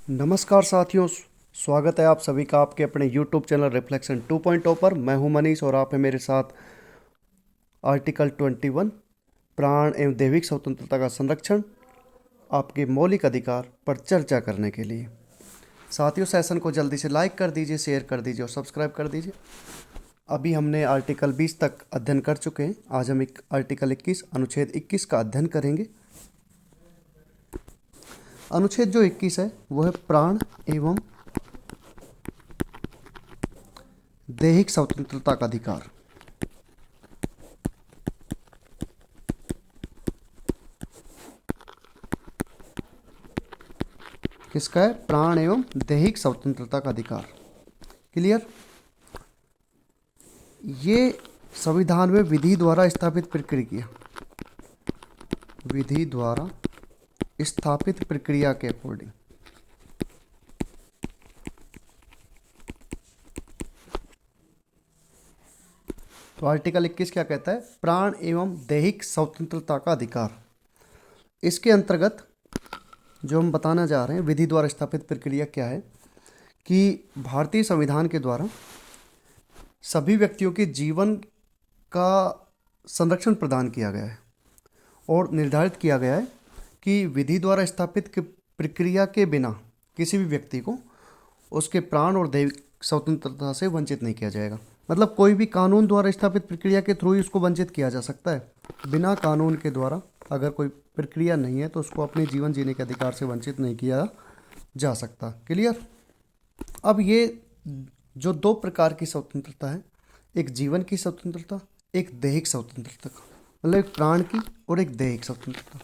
नमस्कार साथियों, स्वागत है आप सभी का आपके अपने YouTube चैनल रिफ्लेक्शन 2.0 पर। मैं हूं मनीष और आप हैं मेरे साथ आर्टिकल 21 प्राण एवं दैविक स्वतंत्रता का संरक्षण, आपके मौलिक अधिकार पर चर्चा करने के लिए। साथियों, सेशन को जल्दी से लाइक कर दीजिए, शेयर कर दीजिए और सब्सक्राइब कर दीजिए। अभी हमने आर्टिकल 20 तक अध्ययन कर चुके हैं। आज हम एक आर्टिकल 21 अनुच्छेद 21 का अध्ययन करेंगे। अनुच्छेद जो 21 है वह है प्राण एवं दैहिक स्वतंत्रता का अधिकार। किसका है? प्राण एवं दैहिक स्वतंत्रता का अधिकार। क्लियर? ये संविधान में विधि द्वारा स्थापित प्रक्रिया, विधि द्वारा स्थापित प्रक्रिया के अकॉर्डिंग तो आर्टिकल 21 क्या कहता है? प्राण एवं दैहिक स्वतंत्रता का अधिकार। इसके अंतर्गत जो हम बताना जा रहे हैं, विधि द्वारा स्थापित प्रक्रिया क्या है कि भारतीय संविधान के द्वारा सभी व्यक्तियों के जीवन का संरक्षण प्रदान किया गया है और निर्धारित किया गया है कि विधि द्वारा स्थापित प्रक्रिया के बिना किसी भी व्यक्ति को उसके प्राण और दैहिक स्वतंत्रता से वंचित नहीं किया जाएगा। मतलब कोई भी कानून द्वारा स्थापित प्रक्रिया के थ्रू ही उसको वंचित किया जा सकता है। बिना कानून के द्वारा अगर कोई प्रक्रिया नहीं है तो उसको अपने जीवन जीने के अधिकार से वंचित नहीं किया जा सकता। क्लियर? अब ये जो दो प्रकार की स्वतंत्रता है, एक जीवन की स्वतंत्रता, एक दैहिक स्वतंत्रता, मतलब एक प्राण की और एक दैहिक स्वतंत्रता,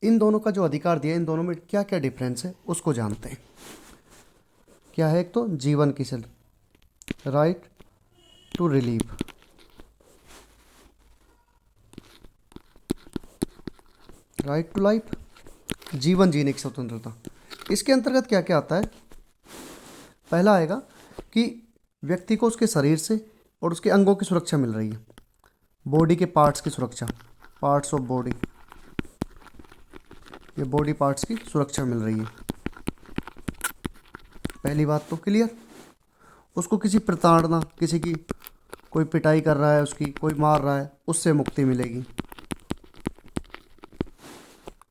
इन दोनों का जो अधिकार दिया, इन दोनों में क्या क्या डिफरेंस है उसको जानते हैं। क्या है? एक तो जीवन की right to relieve, right to life, जीवन जीने की स्वतंत्रता। इसके अंतर्गत क्या क्या आता है? पहला आएगा कि व्यक्ति को उसके शरीर से और उसके अंगों की सुरक्षा मिल रही है। बॉडी के पार्ट्स की सुरक्षा, पार्ट्स ऑफ बॉडी, ये बॉडी पार्ट्स की सुरक्षा मिल रही है। पहली बात तो क्लियर। उसको किसी प्रताड़ना, किसी की कोई पिटाई कर रहा है, उसकी कोई मार रहा है, उससे मुक्ति मिलेगी।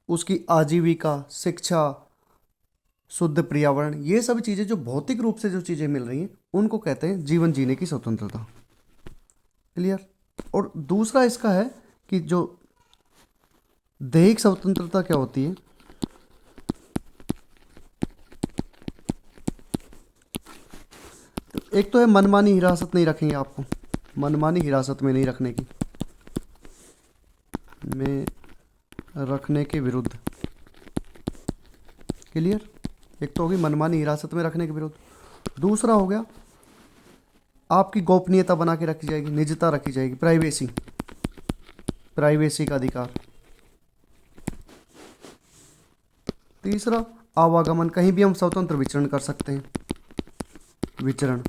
उसकी आजीविका, शिक्षा, शुद्ध पर्यावरण, ये सब चीज़ें जो भौतिक रूप से जो चीज़ें मिल रही हैं उनको कहते हैं जीवन जीने की स्वतंत्रता। क्लियर? और दूसरा इसका है कि जो दैहिक स्वतंत्रता क्या होती है? तो एक तो है मनमानी हिरासत नहीं रखेंगे आपको, मनमानी हिरासत में नहीं रखने की, में रखने के विरुद्ध। क्लियर? एक तो होगी मनमानी हिरासत में रखने के विरुद्ध। दूसरा हो गया आपकी गोपनीयता बना के रखी जाएगी, निजता रखी जाएगी, प्राइवेसी, प्राइवेसी का अधिकार। तीसरा आवागमन, कहीं भी हम स्वतंत्र विचरण कर सकते हैं, विचरण।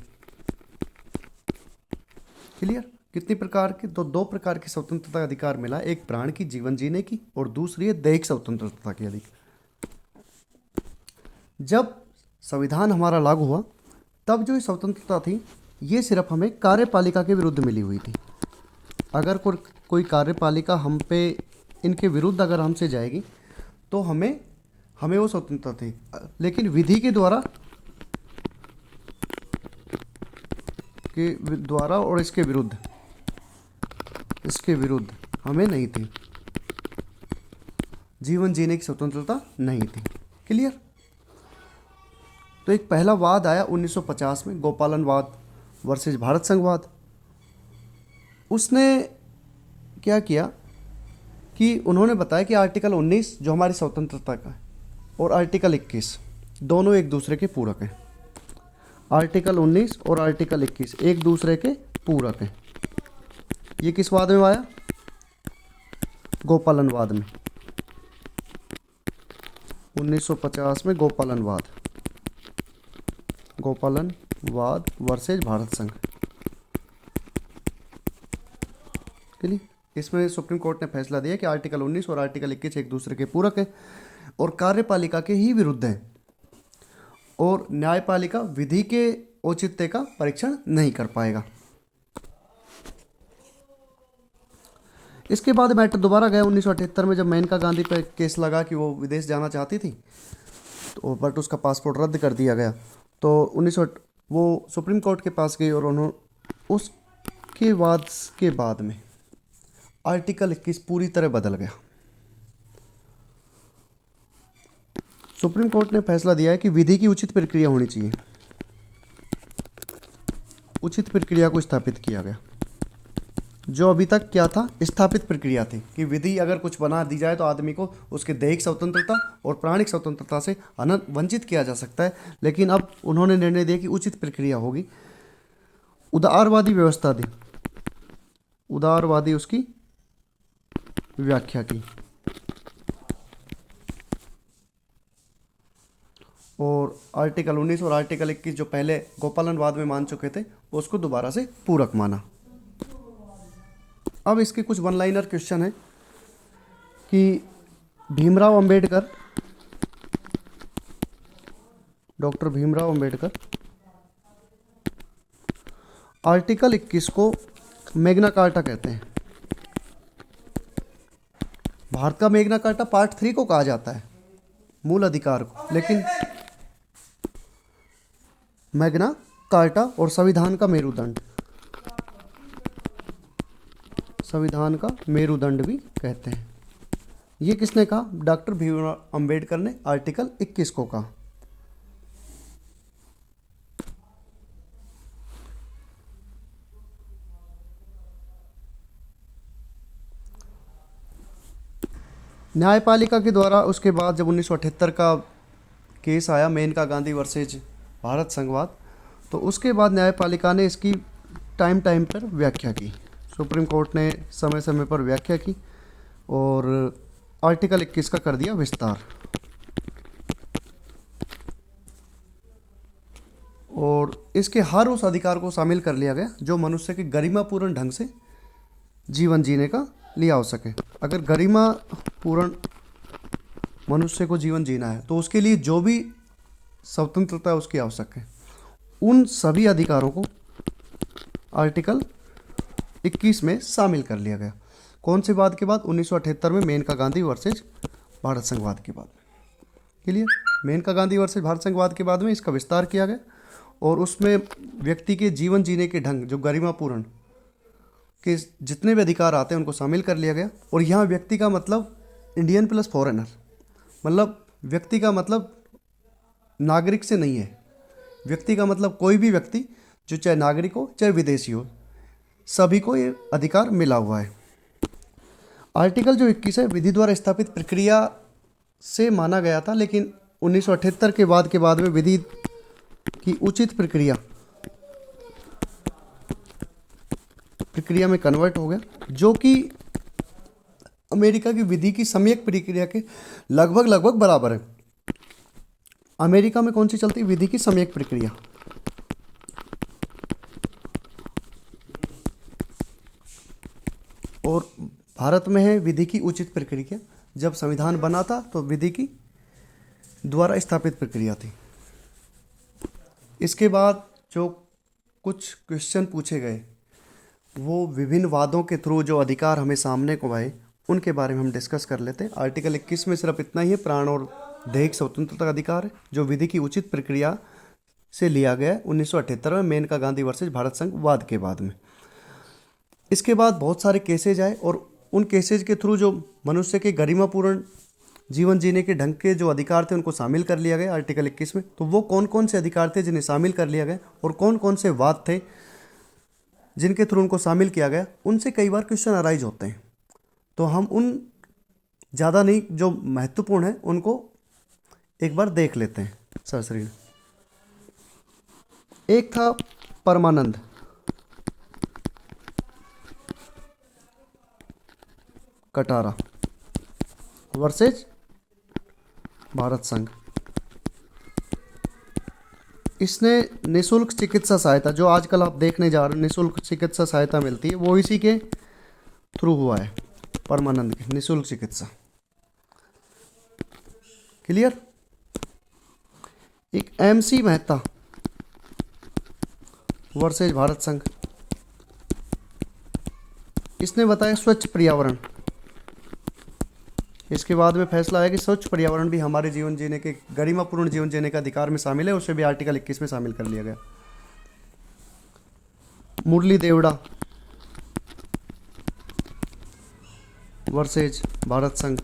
क्लियर? कितनी प्रकार की? तो दो प्रकार की स्वतंत्रता का अधिकार मिला, एक प्राण की, जीवन जीने की, और दूसरी है दैहिक स्वतंत्रता की अधिकार। जब संविधान हमारा लागू हुआ तब जो स्वतंत्रता थी ये सिर्फ हमें कार्यपालिका के विरुद्ध मिली हुई थी। अगर कोई कार्यपालिका हम पे इनके विरुद्ध अगर हमसे जाएगी तो हमें वो स्वतंत्रता थी, लेकिन विधि के द्वारा और इसके विरुद्ध हमें नहीं थी, जीवन जीने की स्वतंत्रता नहीं थी। क्लियर? तो एक पहला वाद आया 1950 में, गोपालनवाद वर्सेस भारत संघवाद। उसने क्या किया कि उन्होंने बताया कि आर्टिकल 19 जो हमारी स्वतंत्रता का है और आर्टिकल 21 दोनों एक दूसरे के पूरक हैं। आर्टिकल 19 और आर्टिकल 21 एक दूसरे के पूरक हैं। ये किस वाद में आया? गोपालनवाद में, 1950 में गोपालनवाद वर्सेज भारत संघ। क्लियर? इसमें सुप्रीम कोर्ट ने फैसला दिया कि आर्टिकल 19 और आर्टिकल 21 एक दूसरे के पूरक हैं और कार्यपालिका के ही विरुद्ध हैं। और न्यायपालिका विधि के औचित्य का परीक्षण नहीं कर पाएगा। इसके बाद मैटर दोबारा गया 1978 में, जब मेनका गांधी पर केस लगा कि वो विदेश जाना चाहती थी, तो बट उसका पासपोर्ट रद्द कर दिया गया। तो वो सुप्रीम कोर्ट के पास गई और उन्होंने उसके बाद में आर्टिकल 21 पूरी तरह बदल गया। सुप्रीम कोर्ट ने फैसला दिया है कि विधि की उचित प्रक्रिया होनी चाहिए। उचित प्रक्रिया को स्थापित किया गया। जो अभी तक क्या था, स्थापित प्रक्रिया थी कि विधि अगर कुछ बना दी जाए तो आदमी को उसके दैहिक स्वतंत्रता और प्राणिक स्वतंत्रता से वंचित किया जा सकता है, लेकिन अब उन्होंने निर्णय दिया कि उचित प्रक्रिया होगी। उदारवादी व्यवस्था दी, उदारवादी उसकी व्याख्या की, और आर्टिकल 19 और आर्टिकल 21 जो पहले गोपालनवाद में मान चुके थे उसको दोबारा से पूरक माना। अब इसके कुछ वन लाइनर क्वेश्चन है कि भीमराव अंबेडकर, डॉक्टर भीमराव अंबेडकर आर्टिकल 21 को मैग्ना कार्टा कहते हैं। भारत का मैग्ना कार्टा पार्ट 3 को कहा जाता है, मूल अधिकार को, लेकिन मैग्ना कार्टा और संविधान का मेरुदंड, संविधान का मेरुदंड भी कहते हैं। ये किसने कहा? डॉक्टर भीमराव अंबेडकर ने आर्टिकल 21 को कहा। न्यायपालिका के द्वारा उसके बाद जब 1978 का केस आया, मेनका गांधी वर्सेज भारत संघवाद, तो उसके बाद न्यायपालिका ने इसकी टाइम पर व्याख्या की। सुप्रीम कोर्ट ने समय समय पर व्याख्या की और आर्टिकल 21 का कर दिया विस्तार। और इसके हर उस अधिकार को शामिल कर लिया गया जो मनुष्य के गरिमापूर्ण ढंग से जीवन जीने का लिया हो सके। अगर गरिमापूर्ण मनुष्य को जीवन जीना है तो उसके लिए जो भी स्वतंत्रता उसकी आवश्यक है, उन सभी अधिकारों को आर्टिकल 21 में शामिल कर लिया गया। कौन से वाद के बाद? 1978 में मेनका गांधी वर्सेज भारत संघवाद के बाद। क्लियर? मेनका गांधी वर्सेज भारत संघवाद के बाद में इसका विस्तार किया गया और उसमें व्यक्ति के जीवन जीने के ढंग, जो गरिमापूर्ण के जितने भी अधिकार आते हैं उनको शामिल कर लिया गया। और यहाँ व्यक्ति का मतलब इंडियन प्लस फॉरेनर, मतलब व्यक्ति का मतलब नागरिक से नहीं है। व्यक्ति का मतलब कोई भी व्यक्ति जो चाहे नागरिक हो चाहे विदेशी हो, सभी को ये अधिकार मिला हुआ है। आर्टिकल जो 21 है विधि द्वारा स्थापित प्रक्रिया से माना गया था, लेकिन 1978 के बाद में विधि की उचित प्रक्रिया में कन्वर्ट हो गया, जो कि अमेरिका की विधि की सम्यक प्रक्रिया के लगभग बराबर है। अमेरिका में कौन सी चलती है? विधि की सम्यक प्रक्रिया। और भारत में है विधि की उचित प्रक्रिया। जब संविधान बना था तो विधि की द्वारा स्थापित प्रक्रिया थी। इसके बाद जो कुछ क्वेश्चन पूछे गए वो विभिन्न वादों के थ्रू जो अधिकार हमें सामने को आए उनके बारे में हम डिस्कस कर लेते हैं। आर्टिकल 21 में सिर्फ इतना ही है, प्राण और दैहिक स्वतंत्रता का अधिकार है, जो विधि की उचित प्रक्रिया से लिया गया है 1978 में मेनका गांधी वर्सेज भारत संघवाद के बाद में। इसके बाद बहुत सारे केसेज आए और उन केसेज के थ्रू जो मनुष्य के गरिमापूर्ण जीवन जीने के ढंग के जो अधिकार थे उनको शामिल कर लिया गया आर्टिकल 21 में। तो वो कौन कौन से अधिकार थे जिन्हें शामिल कर लिया गया और कौन कौन से वाद थे जिनके थ्रू उनको शामिल किया गया, उनसे कई बार क्वेश्चन अराइज होते हैं। तो हम उन ज़्यादा नहीं, जो महत्वपूर्ण है उनको एक बार देख लेते हैं सरसरी। एक था परमानंद, कटारा वर्सेज भारत संघ। इसने निःशुल्क चिकित्सा सहायता, जो आजकल आप देखने जा रहे हैं निःशुल्क चिकित्सा सहायता मिलती है, वो इसी के थ्रू हुआ है, परमानंद की निःशुल्क चिकित्सा। क्लियर? एक MC मेहता वर्सेज भारत संघ, इसने बताया स्वच्छ पर्यावरण। इसके बाद में फैसला है कि स्वच्छ पर्यावरण भी हमारे जीवन जीने के, गरिमापूर्ण जीवन जीने के अधिकार में शामिल है, उसे भी आर्टिकल 21 में शामिल कर लिया गया। मुरली देवड़ा वर्सेज भारत संघ,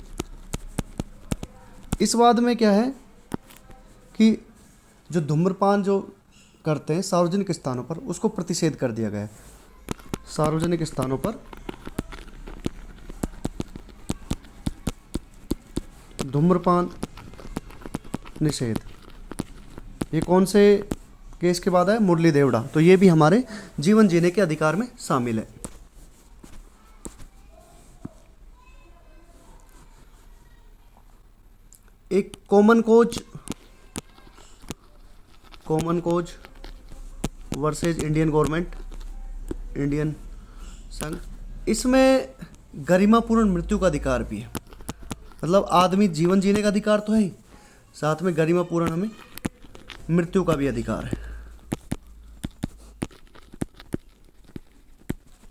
इस वाद में क्या है कि जो धूम्रपान जो करते हैं सार्वजनिक स्थानों पर, उसको प्रतिषेध कर दिया गया है। सार्वजनिक स्थानों पर धूम्रपान निषेध, ये कौन से केस के बाद है? मुरली देवड़ा। तो ये भी हमारे जीवन जीने के अधिकार में शामिल है। एक common cause versus Indian government, Indian संघ, इसमें गरिमापूर्ण मृत्यु का अधिकार भी है। मतलब आदमी जीवन जीने का अधिकार तो है ही, साथ में गरिमापूर्ण हमें मृत्यु का भी अधिकार है।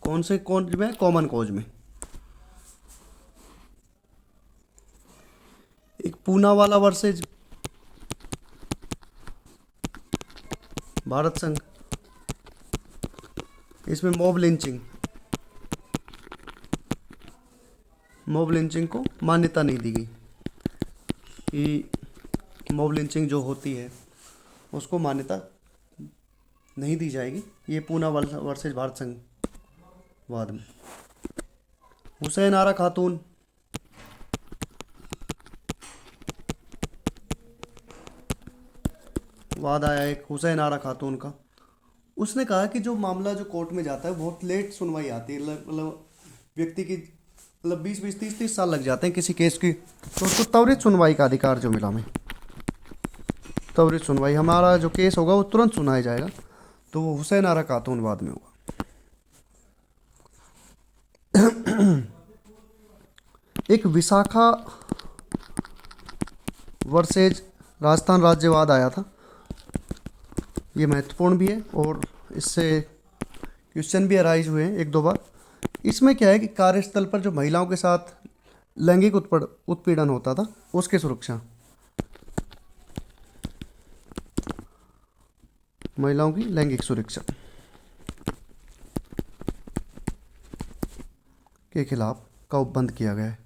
कौन से कौन में? कॉमन कॉज में। एक पूनावाला वर्सेज भारत संघ, इसमें मॉब लिंचिंग को मान्यता नहीं दी गई कि मॉब लिंचिंग जो होती है उसको मान्यता नहीं दी जाएगी। ये पूनावाला वर्सेज भारत संघ वाद में। हुसैन आरा खातून वाद आया एक हुसैन आरा खातून का। उसने कहा कि जो मामला जो कोर्ट में जाता है बहुत लेट सुनवाई आती है, मतलब व्यक्ति की 20-20, 30-30 साल लग जाते हैं किसी केस की, तो उसको त्वरित सुनवाई का अधिकार जो मिला हमें, त्वरित सुनवाई, हमारा जो केस होगा वो तुरंत सुनाया जाएगा। तो वो हुसैन आरा खातून वाद में होगा। एक विशाखा वर्सेज राजस्थान राज्यवाद आया था, ये महत्वपूर्ण भी है और इससे क्वेश्चन भी अराइज हुए हैं 1-2 बार। इसमें क्या है कि कार्यस्थल पर जो महिलाओं के साथ लैंगिक उत्पीड़न होता था उसकी सुरक्षा, महिलाओं की लैंगिक सुरक्षा के खिलाफ का उपबंध किया गया है।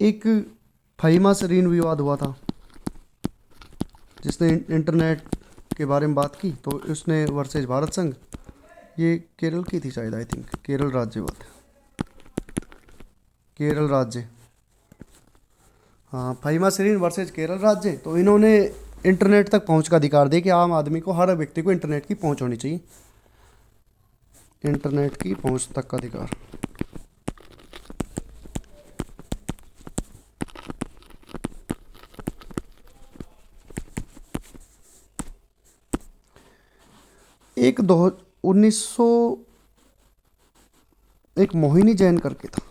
एक फाहिमा सरीन विवाद हुआ था, जिसने इंटरनेट के बारे में बात की, तो उसने वर्सेज भारत संघ, ये केरल की थी शायद, आई थिंक केरल राज्यवाद, केरल राज्य, हाँ फाहिमा सरीन वर्सेज केरल राज्य। तो इन्होंने इंटरनेट तक पहुंच का अधिकार दिया कि आम आदमी को, हर व्यक्ति को इंटरनेट की पहुंच होनी चाहिए, इंटरनेट की पहुंच तक का अधिकार। एक 1900 एक मोहिनी जैन करके था,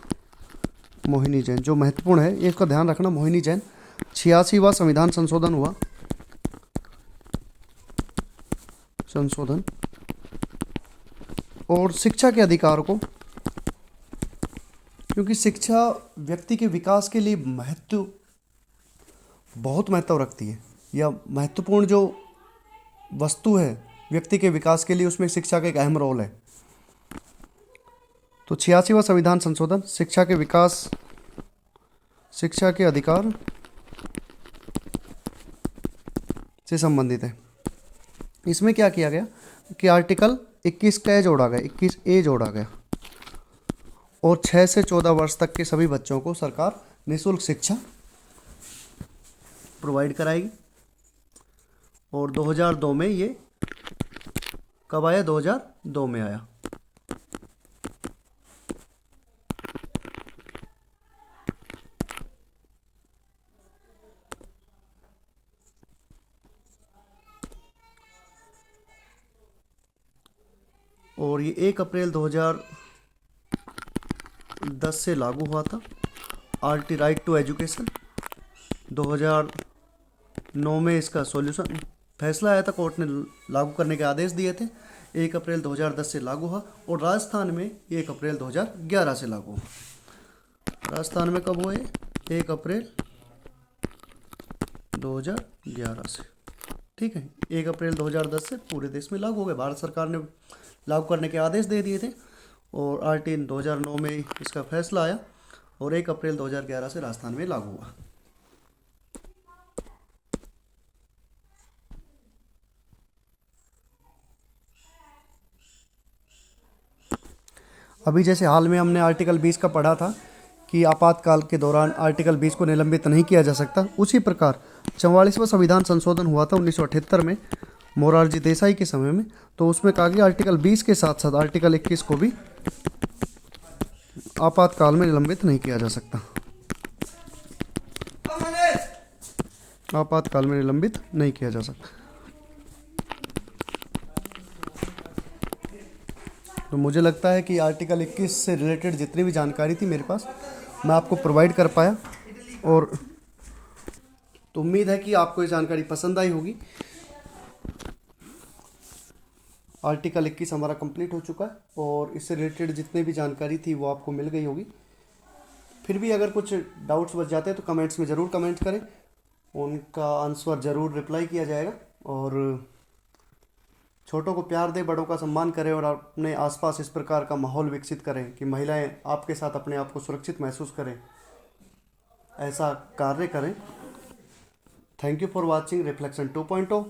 मोहिनी जैन जो महत्वपूर्ण है, ये इसका ध्यान रखना। मोहिनी जैन 86वां संविधान संशोधन हुआ, संशोधन, और शिक्षा के अधिकार को, क्योंकि शिक्षा व्यक्ति के विकास के लिए बहुत महत्व रखती है, या महत्वपूर्ण जो वस्तु है व्यक्ति के विकास के लिए, उसमें शिक्षा का एक अहम रोल है। तो 86वां संविधान संशोधन शिक्षा के विकास, शिक्षा के अधिकार से संबंधित है। इसमें क्या किया गया कि आर्टिकल 21 का जोड़ा गया, 21A जोड़ा गया, और 6 से 14 वर्ष तक के सभी बच्चों को सरकार निःशुल्क शिक्षा प्रोवाइड कराएगी। और 2002 में ये कब आया? 2002 में आया। और ये 1 अप्रैल 2010 से लागू हुआ था। आरटी राइट टू एजुकेशन 2009 में इसका सॉल्यूशन फैसला आया था, कोर्ट ने लागू करने के आदेश दिए थे। 1 अप्रैल 2010 से लागू हुआ और राजस्थान में 1 अप्रैल 2011 से लागू हुआ। राजस्थान में कब हुए? 1 अप्रैल 2011 से। ठीक है, 1 अप्रैल 2010 से पूरे देश में लागू हो गए। भारत सरकार ने लागू करने के आदेश दे दिए थे और आरटी 2009 में इसका फैसला आया और 1 अप्रैल 2011 से राजस्थान में लागू हुआ। अभी जैसे हाल में हमने आर्टिकल 20 का पढ़ा था कि आपातकाल के दौरान आर्टिकल 20 को निलंबित नहीं किया जा सकता, उसी प्रकार 44वां संविधान संशोधन हुआ था 1978 में मोरारजी देसाई के समय में। तो उसमें कहा गया आर्टिकल 20 के साथ साथ आर्टिकल 21 को भी आपातकाल में निलंबित नहीं किया जा सकता, आपातकाल में निलंबित नहीं किया जा सकता। तो मुझे लगता है कि आर्टिकल 21 से रिलेटेड जितनी भी जानकारी थी मेरे पास, मैं आपको प्रोवाइड कर पाया और तो उम्मीद है कि आपको ये जानकारी पसंद आई होगी। आर्टिकल 21 हमारा कंप्लीट हो चुका है और इससे रिलेटेड जितनी भी जानकारी थी वो आपको मिल गई होगी। फिर भी अगर कुछ डाउट्स बच जाते हैं तो कमेंट्स में ज़रूर कमेंट करें, उनका आंसर ज़रूर रिप्लाई किया जाएगा। और छोटों को प्यार दें, बड़ों का सम्मान करें और अपने आसपास इस प्रकार का माहौल विकसित करें कि महिलाएं आपके साथ अपने आप को सुरक्षित महसूस करें, ऐसा कार्य करें। Thank you for watching reflection 2.0।